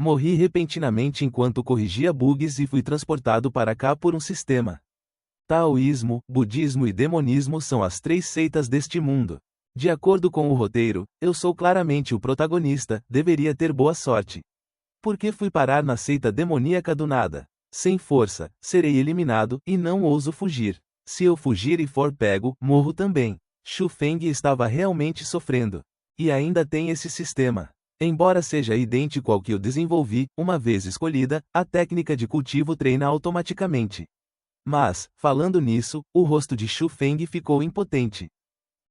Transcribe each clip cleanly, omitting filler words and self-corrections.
Morri repentinamente enquanto corrigia bugs e fui transportado para cá por um sistema. Taoísmo, budismo e demonismo são as 3 seitas deste mundo. De acordo com o roteiro, eu sou claramente o protagonista, deveria ter boa sorte. Por que fui parar na seita demoníaca do nada? Sem força, serei eliminado, e não ouso fugir. Se eu fugir e for pego, morro também. Xu Feng estava realmente sofrendo. E ainda tem esse sistema. Embora seja idêntico ao que eu desenvolvi, uma vez escolhida, a técnica de cultivo treina automaticamente. Mas, falando nisso, o rosto de Xu Feng ficou impotente.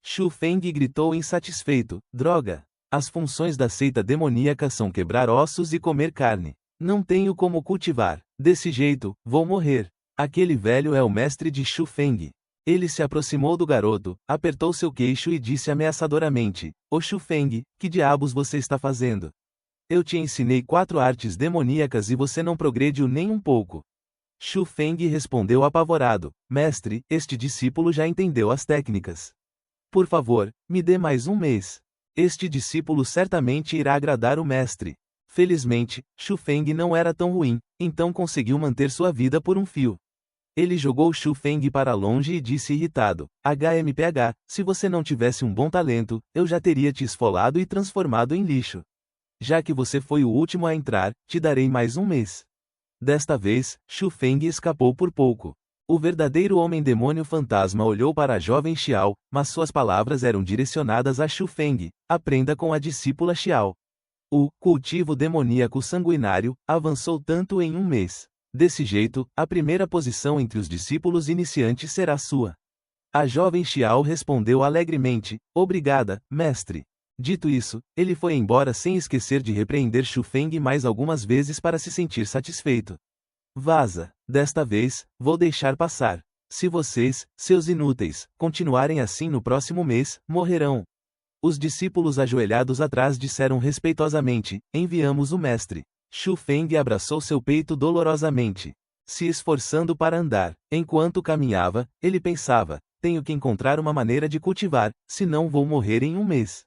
Xu Feng gritou insatisfeito: droga! As funções da seita demoníaca são quebrar ossos e comer carne. Não tenho como cultivar. Desse jeito, vou morrer. Aquele velho é o mestre de Xu Feng. Ele se aproximou do garoto, apertou seu queixo e disse ameaçadoramente: Ô Xu Feng, que diabos você está fazendo? Eu te ensinei 4 artes demoníacas e você não progrediu nem um pouco. Xu Feng respondeu apavorado: mestre, este discípulo já entendeu as técnicas. Por favor, me dê mais um mês. Este discípulo certamente irá agradar o mestre. Felizmente, Xu Feng não era tão ruim, então conseguiu manter sua vida por um fio. Ele jogou Xu Feng para longe e disse irritado: HMPH, se você não tivesse um bom talento, eu já teria te esfolado e transformado em lixo. Já que você foi o último a entrar, te darei mais um mês. Desta vez, Xu Feng escapou por pouco. O verdadeiro homem-demônio fantasma olhou para a jovem Xiao, mas suas palavras eram direcionadas a Xu Feng: aprenda com a discípula Xiao. O cultivo demoníaco sanguinário avançou tanto em um mês. Desse jeito, a primeira posição entre os discípulos iniciantes será sua. A jovem Xiao respondeu alegremente: obrigada, mestre. Dito isso, ele foi embora sem esquecer de repreender Xu Feng mais algumas vezes para se sentir satisfeito. Vaza. Desta vez, vou deixar passar. Se vocês, seus inúteis, continuarem assim no próximo mês, morrerão. Os discípulos ajoelhados atrás disseram respeitosamente: enviamos o mestre. Xu Feng abraçou seu peito dolorosamente, se esforçando para andar. Enquanto caminhava, ele pensava: tenho que encontrar uma maneira de cultivar, senão vou morrer em um mês.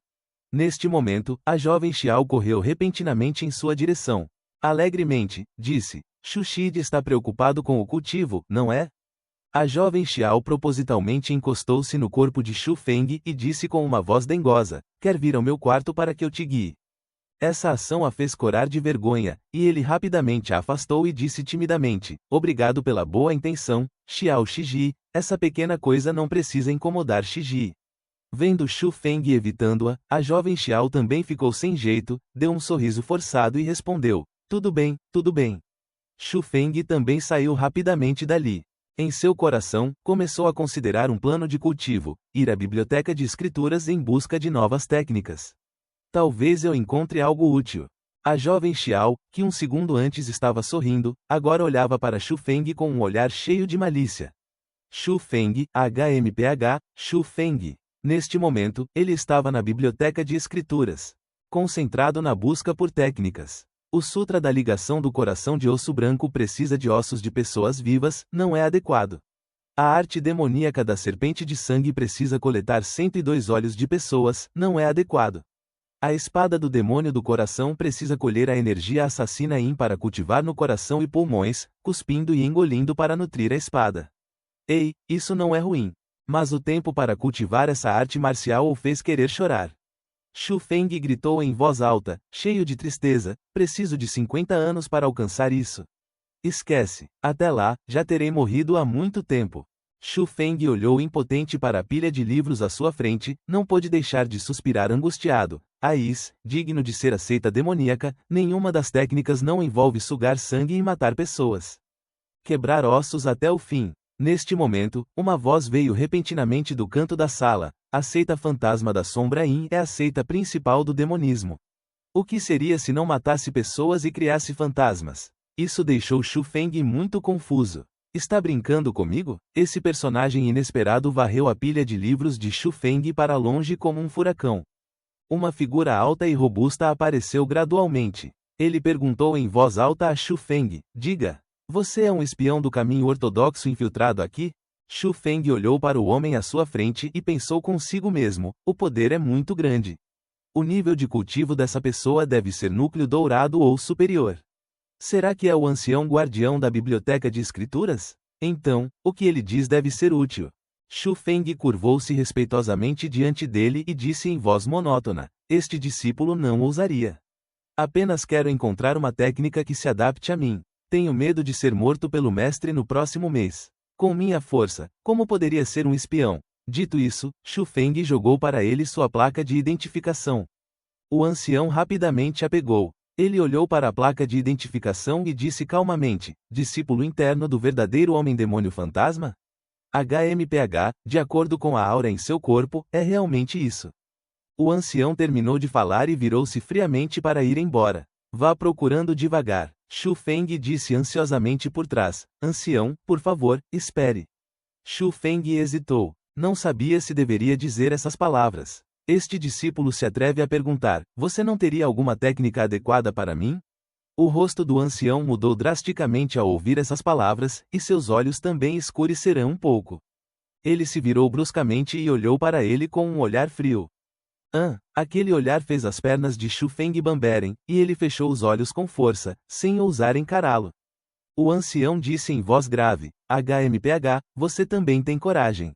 Neste momento, a jovem Xiao correu repentinamente em sua direção. Alegremente, disse: Xu Shide está preocupado com o cultivo, não é? A jovem Xiao propositalmente encostou-se no corpo de Xu Feng e disse com uma voz dengosa: quer vir ao meu quarto para que eu te guie? Essa ação a fez corar de vergonha, e ele rapidamente a afastou e disse timidamente: obrigado pela boa intenção, Xiao Shiji, essa pequena coisa não precisa incomodar Shiji. Vendo Xu Feng evitando-a, a jovem Xiao também ficou sem jeito, deu um sorriso forçado e respondeu: tudo bem, tudo bem. Xu Feng também saiu rapidamente dali. Em seu coração, começou a considerar um plano de cultivo: ir à biblioteca de escrituras em busca de novas técnicas. Talvez eu encontre algo útil. A jovem Xiao, que um segundo antes estava sorrindo, agora olhava para Xu Feng com um olhar cheio de malícia. Xu Feng, HMPH, Xu Feng. Neste momento, ele estava na biblioteca de escrituras, concentrado na busca por técnicas. O Sutra da ligação do coração de osso branco precisa de ossos de pessoas vivas, não é adequado. A arte demoníaca da serpente de sangue precisa coletar 102 olhos de pessoas, não é adequado. A espada do demônio do coração precisa colher a energia assassina Yin para cultivar no coração e pulmões, cuspindo e engolindo para nutrir a espada. Ei, isso não é ruim. Mas o tempo para cultivar essa arte marcial o fez querer chorar. Xu Feng gritou em voz alta, cheio de tristeza: preciso de 50 anos para alcançar isso. Esquece, até lá, já terei morrido há muito tempo. Xu Feng olhou impotente para a pilha de livros à sua frente, não pôde deixar de suspirar angustiado. Digno de ser a seita demoníaca, nenhuma das técnicas não envolve sugar sangue e matar pessoas. Quebrar ossos até o fim. Neste momento, uma voz veio repentinamente do canto da sala: a seita fantasma da sombra Yin é a seita principal do demonismo. O que seria se não matasse pessoas e criasse fantasmas? Isso deixou Xu Feng muito confuso. Está brincando comigo? Esse personagem inesperado varreu a pilha de livros de Xu Feng para longe como um furacão. Uma figura alta e robusta apareceu gradualmente. Ele perguntou em voz alta a Xu Feng: diga, você é um espião do caminho ortodoxo infiltrado aqui? Xu Feng olhou para o homem à sua frente e pensou consigo mesmo: o poder é muito grande. O nível de cultivo dessa pessoa deve ser núcleo dourado ou superior. Será que é o ancião guardião da biblioteca de escrituras? Então, o que ele diz deve ser útil. Xu Feng curvou-se respeitosamente diante dele e disse em voz monótona: este discípulo não ousaria. Apenas quero encontrar uma técnica que se adapte a mim. Tenho medo de ser morto pelo mestre no próximo mês. Com minha força, como poderia ser um espião? Dito isso, Xu Feng jogou para ele sua placa de identificação. O ancião rapidamente a pegou. Ele olhou para a placa de identificação e disse calmamente: discípulo interno do verdadeiro homem-demônio fantasma? HMPH, de acordo com a aura em seu corpo, é realmente isso. O ancião terminou de falar e virou-se friamente para ir embora. Vá procurando devagar. Xu Feng disse ansiosamente por trás: ancião, por favor, espere. Xu Feng hesitou. Não sabia se deveria dizer essas palavras. Este discípulo se atreve a perguntar: você não teria alguma técnica adequada para mim? O rosto do ancião mudou drasticamente ao ouvir essas palavras, e seus olhos também escurecerão um pouco. Ele se virou bruscamente e olhou para ele com um olhar frio. Aquele olhar fez as pernas de Xu Feng bamberem, e ele fechou os olhos com força, sem ousar encará-lo. O ancião disse em voz grave: HMPH, você também tem coragem.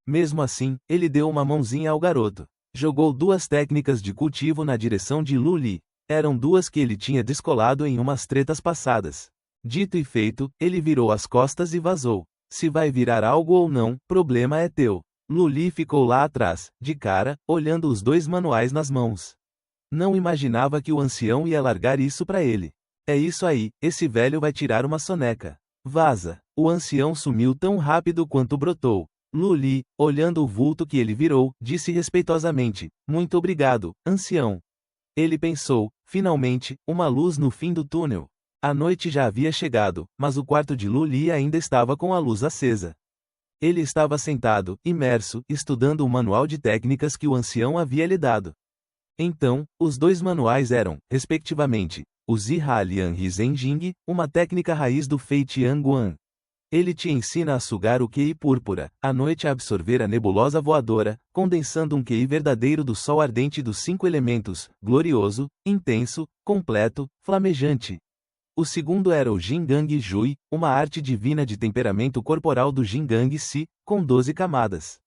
Mesmo assim, ele deu uma mãozinha ao garoto. Jogou duas técnicas de cultivo na direção de Lu Li. Eram duas que ele tinha descolado em umas tretas passadas. Dito e feito, ele virou as costas e vazou. Se vai virar algo ou não, problema é teu. Lu Li ficou lá atrás, de cara, olhando os dois manuais nas mãos. Não imaginava que o ancião ia largar isso para ele. É isso aí, esse velho vai tirar uma soneca. Vaza. O ancião sumiu tão rápido quanto brotou. Lu Li, olhando o vulto que ele virou, disse respeitosamente: muito obrigado, ancião. Ele pensou: finalmente, uma luz no fim do túnel. A noite já havia chegado, mas o quarto de Lu Li ainda estava com a luz acesa. Ele estava sentado, imerso, estudando o manual de técnicas que o ancião havia lhe dado. Então, os dois manuais eram, respectivamente, o Ziha Lian Hizen Jing, uma técnica raiz do Fei Tian Guan. Ele te ensina a sugar o QI púrpura, à noite a absorver a nebulosa voadora, condensando um QI verdadeiro do sol ardente dos 5 elementos, glorioso, intenso, completo, flamejante. O segundo era o Jingang Jui, uma arte divina de temperamento corporal do Jingang Si, com 12 camadas.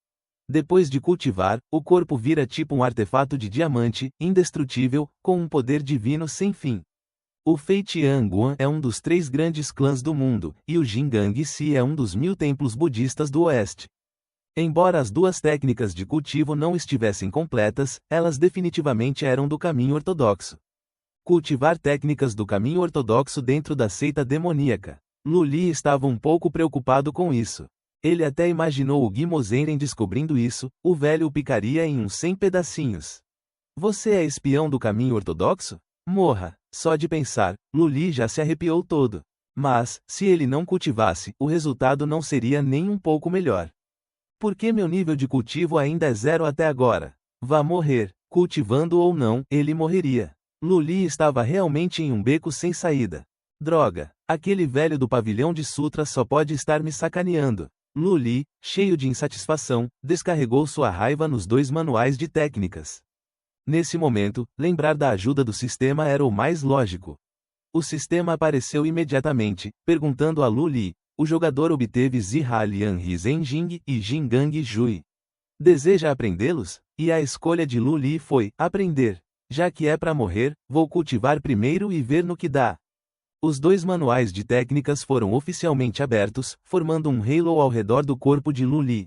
Depois de cultivar, o corpo vira tipo um artefato de diamante, indestrutível, com um poder divino sem fim. O Fei Tian Guan é um dos 3 grandes clãs do mundo, e o Jingang Si é um dos 1000 templos budistas do Oeste. Embora as duas técnicas de cultivo não estivessem completas, elas definitivamente eram do caminho ortodoxo. Cultivar técnicas do caminho ortodoxo dentro da seita demoníaca. Lu Li estava um pouco preocupado com isso. Ele até imaginou o Guimozenren descobrindo isso, o velho o picaria em uns 100 pedacinhos. Você é espião do caminho ortodoxo? Morra! Só de pensar, Lu Li já se arrepiou todo. Mas, se ele não cultivasse, o resultado não seria nem um pouco melhor. Por que meu nível de cultivo ainda é 0 até agora? Vá morrer, cultivando ou não, ele morreria. Lu Li estava realmente em um beco sem saída. Droga, aquele velho do pavilhão de Sutra só pode estar me sacaneando. Lu Li, cheio de insatisfação, descarregou sua raiva nos 2 manuais de técnicas. Nesse momento, lembrar da ajuda do sistema era o mais lógico. O sistema apareceu imediatamente, perguntando a Lu Li. O jogador obteve Ziha Lian Hizen Jing e Jingang Jui. Deseja aprendê-los? E a escolha de Lu Li foi aprender. Já que é para morrer, vou cultivar primeiro e ver no que dá. Os 2 manuais de técnicas foram oficialmente abertos, formando um halo ao redor do corpo de Lu Li.